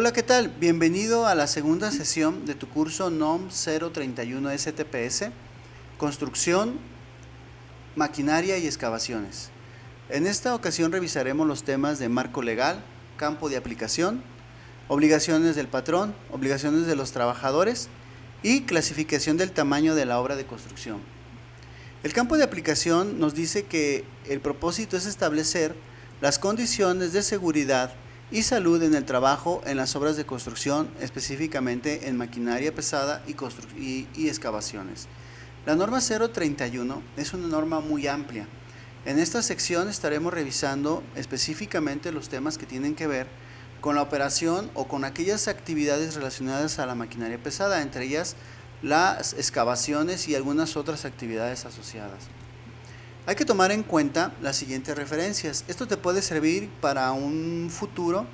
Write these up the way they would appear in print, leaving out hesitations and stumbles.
Hola, ¿qué tal? Bienvenido a la segunda sesión de tu curso NOM 031 STPS, Construcción, Maquinaria y Excavaciones. En esta ocasión revisaremos los temas de marco legal, campo de aplicación, obligaciones del patrón, obligaciones de los trabajadores y clasificación del tamaño de la obra de construcción. El campo de aplicación nos dice que el propósito es establecer las condiciones de seguridad y salud en el trabajo en las obras de construcción, específicamente en maquinaria pesada y excavaciones. La norma 031 es una norma muy amplia. En esta sección estaremos revisando específicamente los temas que tienen que ver con la operación o con aquellas actividades relacionadas a la maquinaria pesada, entre ellas las excavaciones y algunas otras actividades asociadas. Hay que tomar en cuenta las siguientes referencias. Esto te puede servir para un futuro,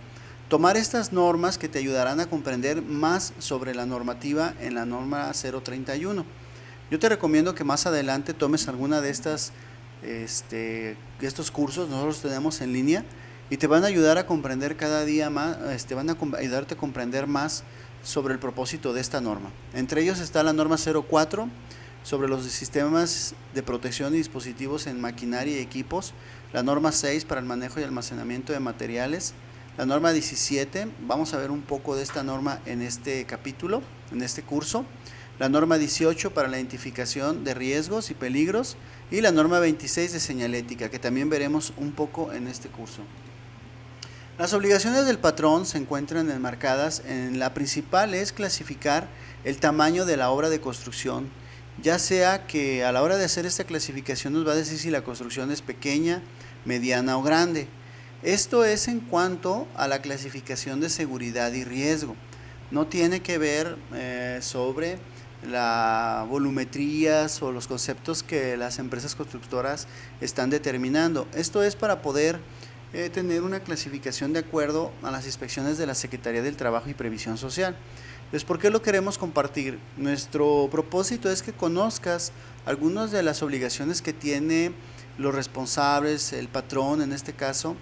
tomar estas normas que te ayudarán a comprender más sobre la normativa en la norma 031. Yo te recomiendo que más adelante tomes alguna de estos cursos. Nosotros tenemos en línea y te van a ayudar a comprender cada día más, van a ayudarte a comprender más sobre el propósito de esta norma. Entre ellos está la norma 04, sobre los sistemas de protección y dispositivos en maquinaria y equipos, la norma 6 para el manejo y almacenamiento de materiales, la norma 17, vamos a ver un poco de esta norma en este capítulo, en este curso, la norma 18 para la identificación de riesgos y peligros y la norma 26 de señalética, que también veremos un poco en este curso. Las obligaciones del patrón se encuentran enmarcadas en la principal es clasificar el tamaño de la obra de construcción, ya sea que a la hora de hacer esta clasificación nos va a decir si la construcción es pequeña, mediana o grande. Esto es en cuanto a la clasificación de seguridad y riesgo. No tiene que ver sobre la volumetrías o los conceptos que las empresas constructoras están determinando. Esto es para poder tener una clasificación de acuerdo a las inspecciones de la Secretaría del Trabajo y Previsión Social. Entonces, ¿por qué lo queremos compartir? Nuestro propósito es que conozcas algunas de las obligaciones que tiene los responsables, el patrón en este caso,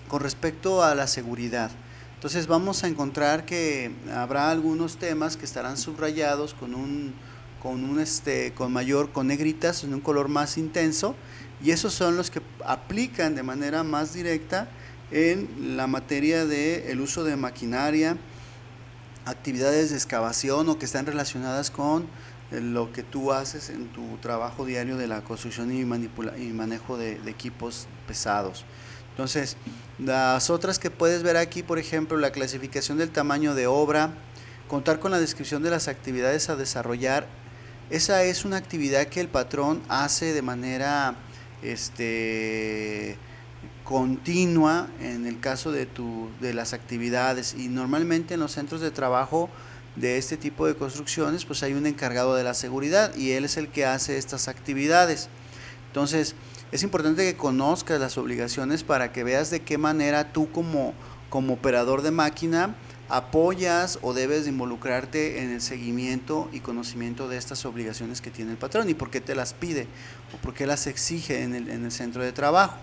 con respecto a la seguridad. Entonces vamos a encontrar que habrá algunos temas que estarán subrayados con negritas, en un color más intenso, y esos son los que aplican de manera más directa en la materia del uso de maquinaria, actividades de excavación o que están relacionadas con lo que tú haces en tu trabajo diario de la construcción y manejo de equipos pesados. Entonces, las otras que puedes ver aquí, por ejemplo, la clasificación del tamaño de obra, contar con la descripción de las actividades a desarrollar. Esa es una actividad que el patrón hace de manera continua en el caso de las actividades, y normalmente en los centros de trabajo de este tipo de construcciones pues hay un encargado de la seguridad y él es el que hace estas actividades. Entonces es importante que conozcas las obligaciones para que veas de qué manera tú como operador de máquina apoyas o debes de involucrarte en el seguimiento y conocimiento de estas obligaciones que tiene el patrón y por qué te las pide o por qué las exige en el centro de trabajo.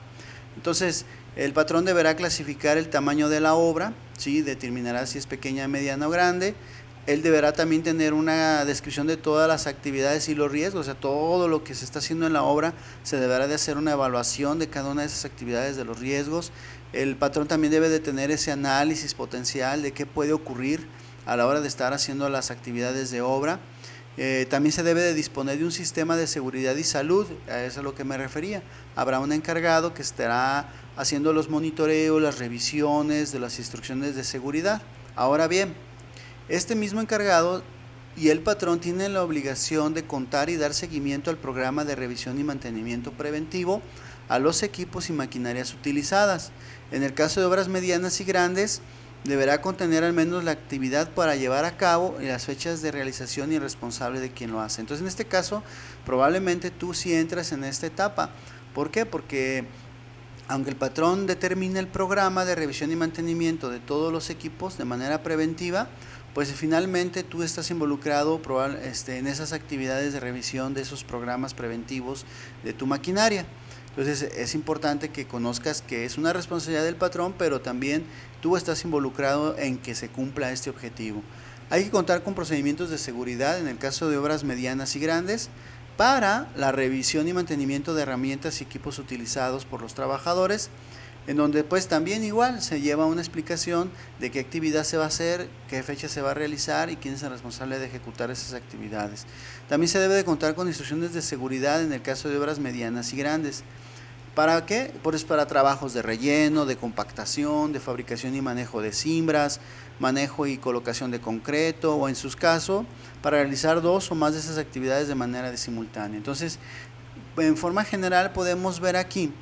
Entonces, el patrón deberá clasificar el tamaño de la obra, ¿sí? Determinará si es pequeña, mediana o grande. Él deberá también tener una descripción de todas las actividades y los riesgos, o sea, todo lo que se está haciendo en la obra, se deberá de hacer una evaluación de cada una de esas actividades, de los riesgos. El patrón también debe de tener ese análisis potencial de qué puede ocurrir a la hora de estar haciendo las actividades de obra. También se debe de disponer de un sistema de seguridad y salud, a eso es a lo que me refería. Habrá un encargado que estará haciendo los monitoreos, las revisiones de las instrucciones de seguridad. Ahora bien, este mismo encargado y el patrón tienen la obligación de contar y dar seguimiento al programa de revisión y mantenimiento preventivo a los equipos y maquinarias utilizadas. En el caso de obras medianas y grandes, deberá contener al menos la actividad para llevar a cabo y las fechas de realización y el responsable de quien lo hace. Entonces, en este caso, probablemente tú sí entras en esta etapa. ¿Por qué? Porque aunque el patrón determine el programa de revisión y mantenimiento de todos los equipos de manera preventiva, pues finalmente tú estás involucrado en esas actividades de revisión de esos programas preventivos de tu maquinaria. Entonces es importante que conozcas que es una responsabilidad del patrón, pero también tú estás involucrado en que se cumpla este objetivo. Hay que contar con procedimientos de seguridad en el caso de obras medianas y grandes para la revisión y mantenimiento de herramientas y equipos utilizados por los trabajadores, en donde pues también igual se lleva una explicación de qué actividad se va a hacer, qué fecha se va a realizar y quién es el responsable de ejecutar esas actividades. También se debe de contar con instrucciones de seguridad en el caso de obras medianas y grandes. ¿Para qué? Pues para trabajos de relleno, de compactación, de fabricación y manejo de cimbras, manejo y colocación de concreto, o en sus casos, para realizar 2 o más de esas actividades de manera simultánea. Entonces, en forma general podemos ver aquí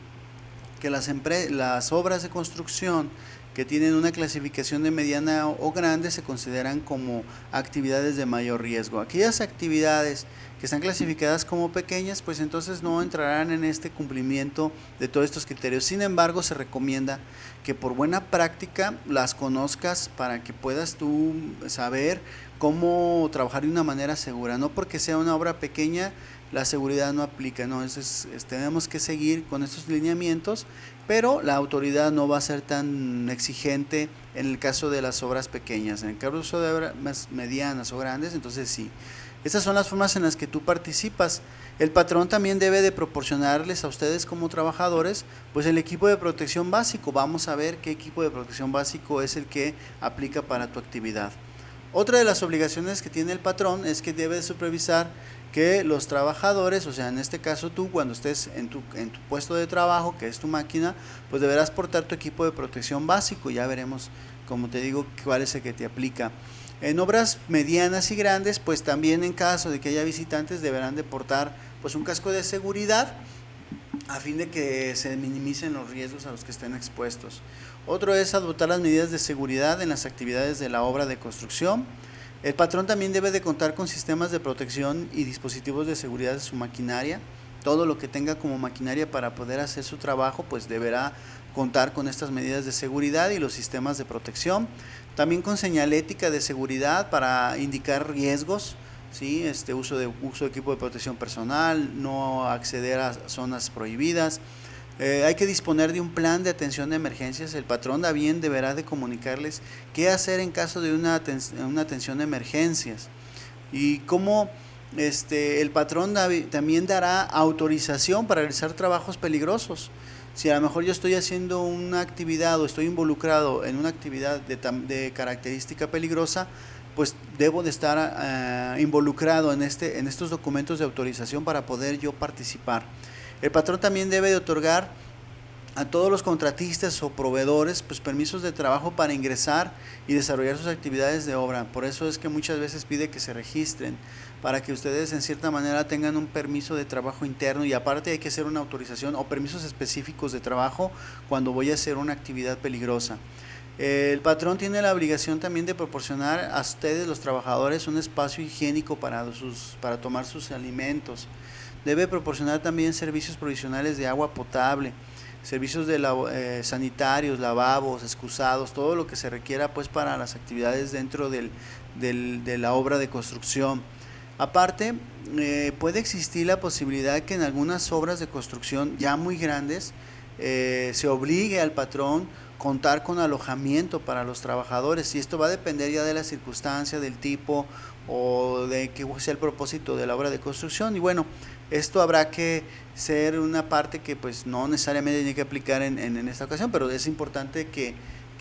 que las obras de construcción que tienen una clasificación de mediana o grande se consideran como actividades de mayor riesgo. Aquellas actividades que están clasificadas como pequeñas, pues entonces no entrarán en este cumplimiento de todos estos criterios. Sin embargo, se recomienda que por buena práctica las conozcas para que puedas tú saber cómo trabajar de una manera segura. No porque sea una obra pequeña, la seguridad no aplica, no, tenemos que seguir con estos lineamientos, pero la autoridad no va a ser tan exigente en el caso de las obras pequeñas. En el caso de obras medianas o grandes, entonces sí. Estas son las formas en las que tú participas. El patrón también debe de proporcionarles a ustedes como trabajadores pues el equipo de protección básico. Vamos a ver qué equipo de protección básico es el que aplica para tu actividad. Otra de las obligaciones que tiene el patrón es que debe de supervisar que los trabajadores, o sea, en este caso tú, cuando estés en tu puesto de trabajo, que es tu máquina, pues deberás portar tu equipo de protección básico. Ya veremos, como te digo, cuál es el que te aplica. En obras medianas y grandes, pues también en caso de que haya visitantes, deberán de portar pues un casco de seguridad a fin de que se minimicen los riesgos a los que estén expuestos. Otro es adoptar las medidas de seguridad en las actividades de la obra de construcción. El patrón también debe de contar con sistemas de protección y dispositivos de seguridad de su maquinaria. Todo lo que tenga como maquinaria para poder hacer su trabajo, pues deberá contar con estas medidas de seguridad y los sistemas de protección. También con señalética de seguridad para indicar riesgos, ¿sí? Uso de equipo de protección personal, no acceder a zonas prohibidas. Hay que disponer de un plan de atención de emergencias. El patrón también deberá de comunicarles qué hacer en caso de una atención de emergencias y cómo el patrón también dará autorización para realizar trabajos peligrosos. Si a lo mejor yo estoy haciendo una actividad o estoy involucrado en una actividad de característica peligrosa, pues debo de estar involucrado en estos documentos de autorización para poder yo participar. El patrón también debe de otorgar a todos los contratistas o proveedores pues permisos de trabajo para ingresar y desarrollar sus actividades de obra. Por eso es que muchas veces pide que se registren para que ustedes en cierta manera tengan un permiso de trabajo interno, y aparte hay que hacer una autorización o permisos específicos de trabajo cuando voy a hacer una actividad peligrosa. El patrón tiene la obligación también de proporcionar a ustedes, los trabajadores, un espacio higiénico para tomar sus alimentos. Debe proporcionar también servicios provisionales de agua potable, servicios sanitarios, lavabos, excusados, todo lo que se requiera pues para las actividades dentro de la obra de construcción. Aparte, puede existir la posibilidad que en algunas obras de construcción ya muy grandes se obligue al patrón contar con alojamiento para los trabajadores, y esto va a depender ya de la circunstancia, del tipo o de qué sea el propósito de la obra de construcción. Y bueno, esto habrá que ser una parte que pues no necesariamente tiene que aplicar en esta ocasión, pero es importante que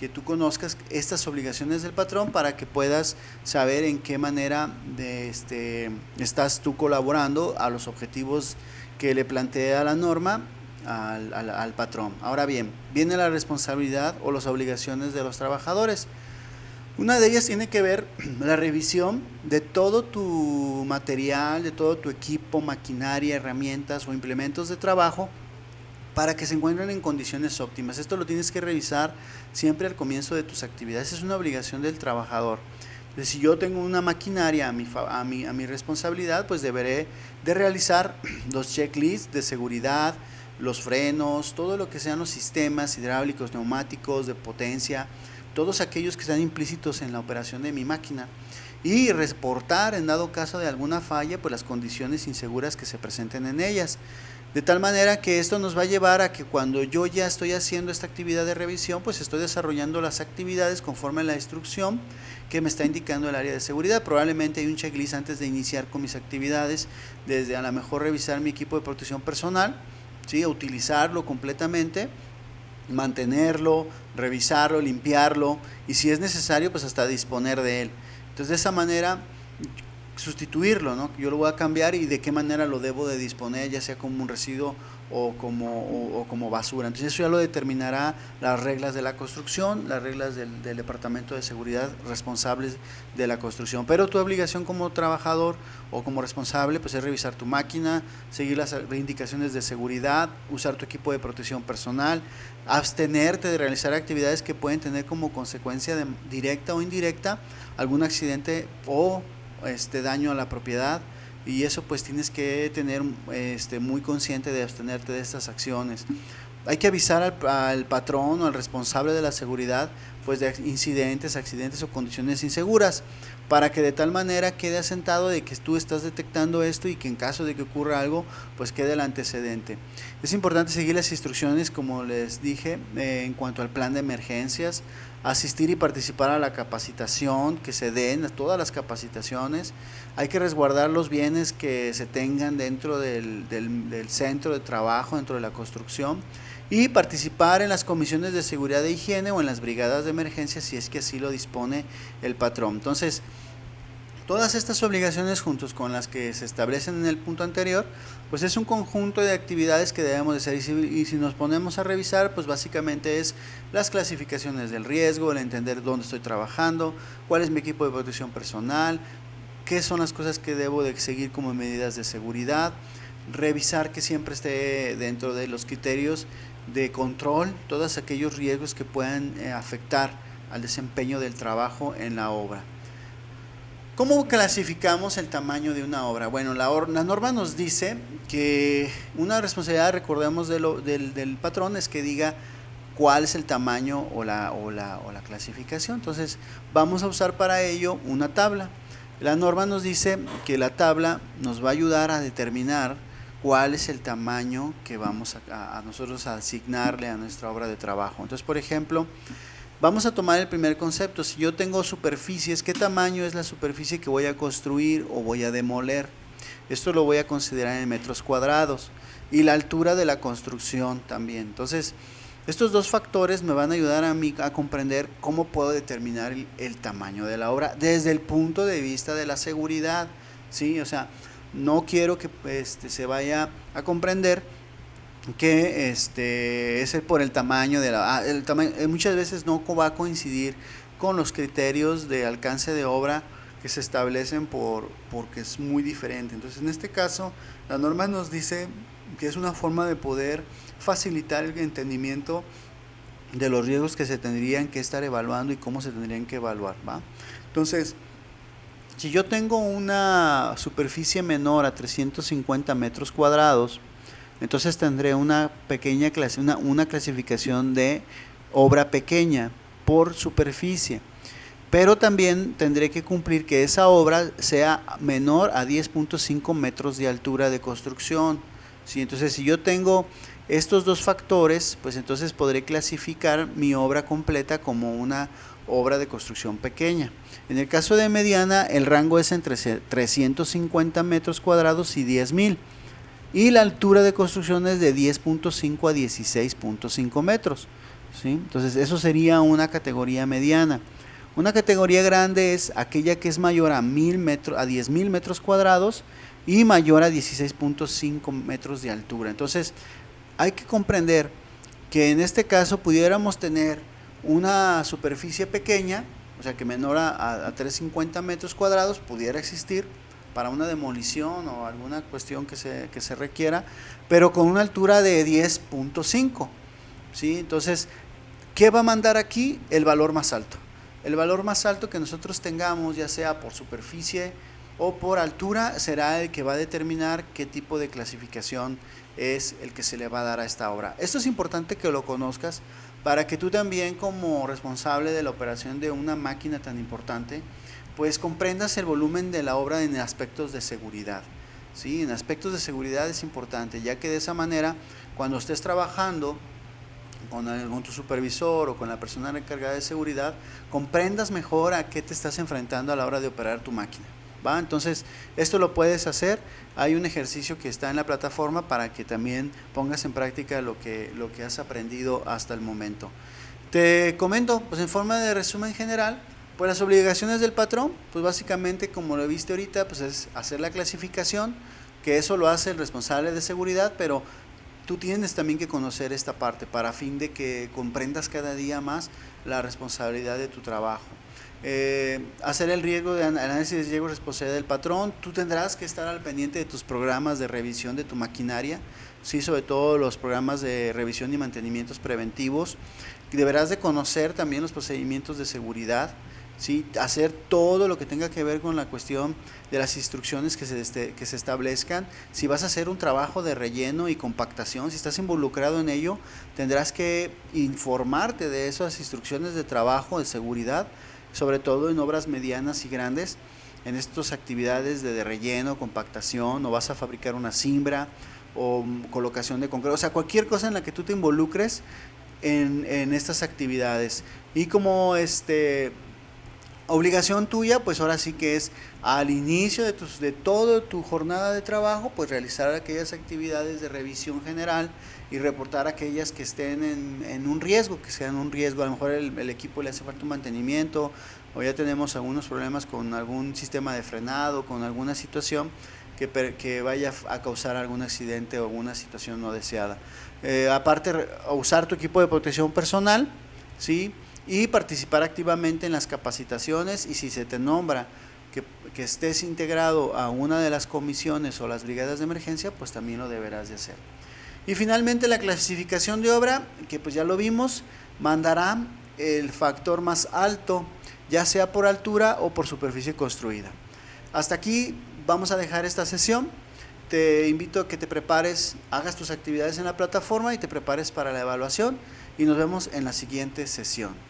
tú conozcas estas obligaciones del patrón para que puedas saber en qué manera estás tú colaborando a los objetivos que le plantea la norma al patrón. Ahora bien, viene la responsabilidad o las obligaciones de los trabajadores. Una de ellas tiene que ver la revisión de todo tu material, de todo tu equipo, maquinaria, herramientas o implementos de trabajo para que se encuentren en condiciones óptimas. Esto lo tienes que revisar siempre al comienzo de tus actividades. Es una obligación del trabajador. Entonces, si yo tengo una maquinaria a mi responsabilidad, pues deberé de realizar los checklists de seguridad, los frenos, todo lo que sean los sistemas hidráulicos, neumáticos, de potencia, todos aquellos que están implícitos en la operación de mi máquina, y reportar en dado caso de alguna falla pues las condiciones inseguras que se presenten en ellas. De tal manera que esto nos va a llevar a que cuando yo ya estoy haciendo esta actividad de revisión, pues estoy desarrollando las actividades conforme a la instrucción que me está indicando el área de seguridad. Probablemente hay un checklist antes de iniciar con mis actividades, desde a lo mejor revisar mi equipo de protección personal, ¿sí? Utilizarlo completamente, mantenerlo, revisarlo, limpiarlo y si es necesario pues hasta disponer de él. Entonces de esa manera sustituirlo, ¿no? Yo lo voy a cambiar y de qué manera lo debo de disponer, ya sea como un residuo o como basura. Entonces eso ya lo determinará las reglas de la construcción, las reglas del Departamento de Seguridad responsables de la construcción. Pero tu obligación como trabajador o como responsable pues es revisar tu máquina, seguir las indicaciones de seguridad, usar tu equipo de protección personal, abstenerte de realizar actividades que pueden tener como consecuencia directa o indirecta algún accidente o daño a la propiedad, y eso pues tienes que tener muy consciente de abstenerte de estas acciones. Hay que avisar al patrón o al responsable de la seguridad pues de incidentes, accidentes o condiciones inseguras, para que de tal manera quede asentado de que tú estás detectando esto y que en caso de que ocurra algo pues quede el antecedente. Es importante seguir las instrucciones, como les dije, en cuanto al plan de emergencias, asistir y participar a la capacitación, que se den todas las capacitaciones. Hay que resguardar los bienes que se tengan dentro del centro de trabajo, dentro de la construcción, y participar en las comisiones de seguridad e higiene o en las brigadas de emergencia si es que así lo dispone el patrón. Entonces, todas estas obligaciones juntos con las que se establecen en el punto anterior, pues es un conjunto de actividades que debemos de hacer, y si nos ponemos a revisar, pues básicamente es las clasificaciones del riesgo, el entender dónde estoy trabajando, cuál es mi equipo de protección personal, qué son las cosas que debo de seguir como medidas de seguridad, revisar que siempre esté dentro de los criterios de control todos aquellos riesgos que puedan afectar al desempeño del trabajo en la obra. ¿Cómo clasificamos el tamaño de una obra? Bueno, la norma nos dice que una responsabilidad, recordemos, del patrón es que diga cuál es el tamaño o la clasificación. Entonces vamos a usar para ello una tabla. La norma nos dice que la tabla nos va a ayudar a determinar cuál es el tamaño que vamos a nosotros a asignarle a nuestra obra de trabajo. Entonces, por ejemplo, vamos a tomar el primer concepto. Si yo tengo superficies, ¿qué tamaño es la superficie que voy a construir o voy a demoler? Esto lo voy a considerar en metros cuadrados, y la altura de la construcción también. Entonces, estos dos factores me van a ayudar a mí a comprender cómo puedo determinar el tamaño de la obra desde el punto de vista de la seguridad, ¿sí? O sea, no quiero que se vaya a comprender que es por el tamaño de el tamaño, muchas veces no va a coincidir con los criterios de alcance de obra que se establecen porque es muy diferente. Entonces, en este caso, la norma nos dice que es una forma de poder facilitar el entendimiento de los riesgos que se tendrían que estar evaluando y cómo se tendrían que evaluar, ¿va? Entonces, si yo tengo una superficie menor a 350 metros cuadrados, entonces tendré una pequeña una clasificación de obra pequeña por superficie, pero también tendré que cumplir que esa obra sea menor a 10.5 metros de altura de construcción, ¿sí? Entonces, si yo tengo estos dos factores, pues entonces podré clasificar mi obra completa como una obra de construcción pequeña. En el caso de mediana, el rango es entre 350 metros cuadrados y 10.000. Y la altura de construcción es de 10.5 a 16.5 metros, ¿sí? Entonces eso sería una categoría mediana. Una categoría grande es aquella que es mayor a 10.000 metros cuadrados y mayor a 16.5 metros de altura. Entonces hay que comprender que en este caso pudiéramos tener una superficie pequeña, o sea que menor a 350 metros cuadrados pudiera existir para una demolición o alguna cuestión que se requiera, pero con una altura de 10.5, ¿sí? Entonces, ¿qué va a mandar aquí? El valor más alto. El valor más alto que nosotros tengamos, ya sea por superficie o por altura, será el que va a determinar qué tipo de clasificación es el que se le va a dar a esta obra. Esto es importante que lo conozcas para que tú también, como responsable de la operación de una máquina tan importante, pues comprendas el volumen de la obra en aspectos de seguridad, ¿sí? En aspectos de seguridad es importante, ya que de esa manera, cuando estés trabajando con tu supervisor o con la persona encargada de seguridad, comprendas mejor a qué te estás enfrentando a la hora de operar tu máquina. ¿Va? Entonces, esto lo puedes hacer. Hay un ejercicio que está en la plataforma para que también pongas en práctica lo que has aprendido hasta el momento. Te comento, pues en forma de resumen general, pues las obligaciones del patrón, pues básicamente como lo viste ahorita, pues es hacer la clasificación, que eso lo hace el responsable de seguridad, pero tú tienes también que conocer esta parte para fin de que comprendas cada día más la responsabilidad de tu trabajo. Hacer el riesgo de análisis de riesgo responsabilidad del patrón. Tú tendrás que estar al pendiente de tus programas de revisión de tu maquinaria, sí, sobre todo los programas de revisión y mantenimientos preventivos. Deberás de conocer también los procedimientos de seguridad, ¿sí? Hacer todo lo que tenga que ver con la cuestión de las instrucciones que se establezcan. Si vas a hacer un trabajo de relleno y compactación, si estás involucrado en ello, tendrás que informarte de esas instrucciones de trabajo de seguridad, sobre todo en obras medianas y grandes, en estas actividades de relleno, compactación, o vas a fabricar una cimbra o colocación de concreto, o sea, cualquier cosa en la que tú te involucres en estas actividades. Y como obligación tuya, pues ahora sí que es al inicio de toda tu jornada de trabajo, pues realizar aquellas actividades de revisión general y reportar aquellas que estén en un riesgo, que sean un riesgo. A lo mejor el equipo le hace falta un mantenimiento, o ya tenemos algunos problemas con algún sistema de frenado, con alguna situación que vaya a causar algún accidente o alguna situación no deseada. Aparte, usar tu equipo de protección personal, ¿sí? Y participar activamente en las capacitaciones, y si se te nombra que estés integrado a una de las comisiones o las brigadas de emergencia, pues también lo deberás de hacer. Y finalmente la clasificación de obra, que pues ya lo vimos, mandará el factor más alto, ya sea por altura o por superficie construida. Hasta aquí vamos a dejar esta sesión. Te invito a que te prepares, hagas tus actividades en la plataforma y te prepares para la evaluación, y nos vemos en la siguiente sesión.